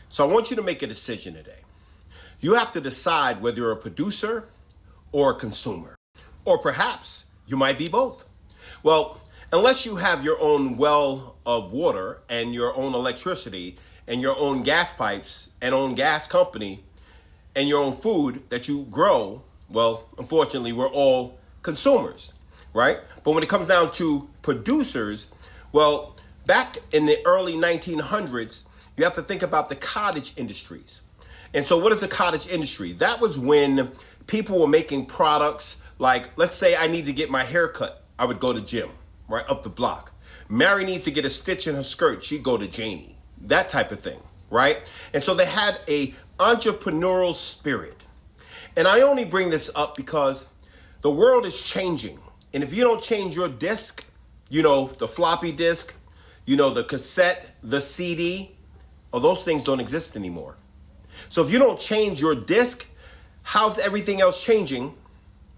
So I want you to make a decision today. You have to decide whether you're a producer or a consumer. Or perhaps you might be both. Well, unless you have your own well of water and your own electricity and your own gas pipes and own gas company and your own food that you grow, well, unfortunately, we're all consumers, right? But when it comes down to producers, well, back in the early 1900s, you have to think about the cottage industries. And so what is a cottage industry? That was when people were making products like, let's say I need to get my hair cut. I would go to Jim, right up the block. Mary needs to get a stitch in her skirt. She'd go to Janie, that type of thing, right? And so they had a entrepreneurial spirit. And I only bring this up because the world is changing. And if you don't change your disc, the floppy disk, the cassette, the CD, those things don't exist anymore. So if you don't change your disc, how's everything else changing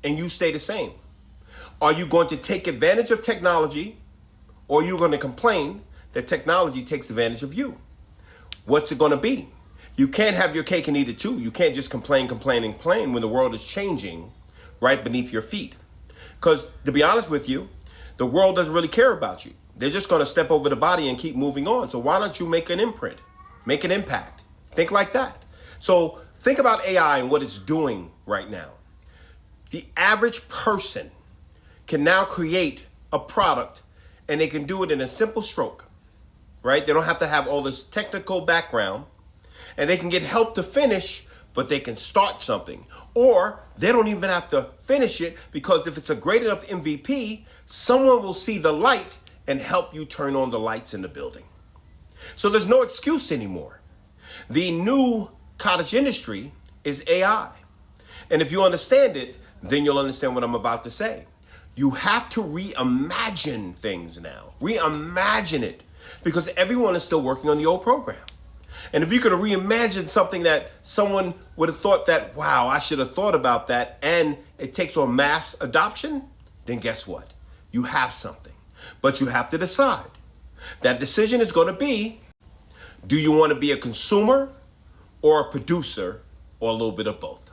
and you stay the same? Are you going to take advantage of technology, or are you going to complain that technology takes advantage of you? What's it going to be? You can't have your cake and eat it too. You can't just complain when the world is changing right beneath your feet. Because to be honest with you, the world doesn't really care about you. They're just going to step over the body and keep moving on. So why don't you make an imprint, make an impact? Think like that. So think about AI and what it's doing right now. The average person can now create a product, and they can do it in a simple stroke, right? They don't have to have all this technical background, and they can get help to finish, but they can start something. Or they don't even have to finish it, because if it's a great enough MVP, someone will see the light and help you turn on the lights in the building. So there's no excuse anymore. The new cottage industry is AI. And if you understand it, then you'll understand what I'm about to say. You have to reimagine things now. Reimagine it, because everyone is still working on the old program. And if you could reimagine something that someone would have thought that, wow, I should have thought about that, and it takes on mass adoption, then guess what? You have something. But you have to decide. That decision is going to be, do you want to be a consumer or a producer, or a little bit of both?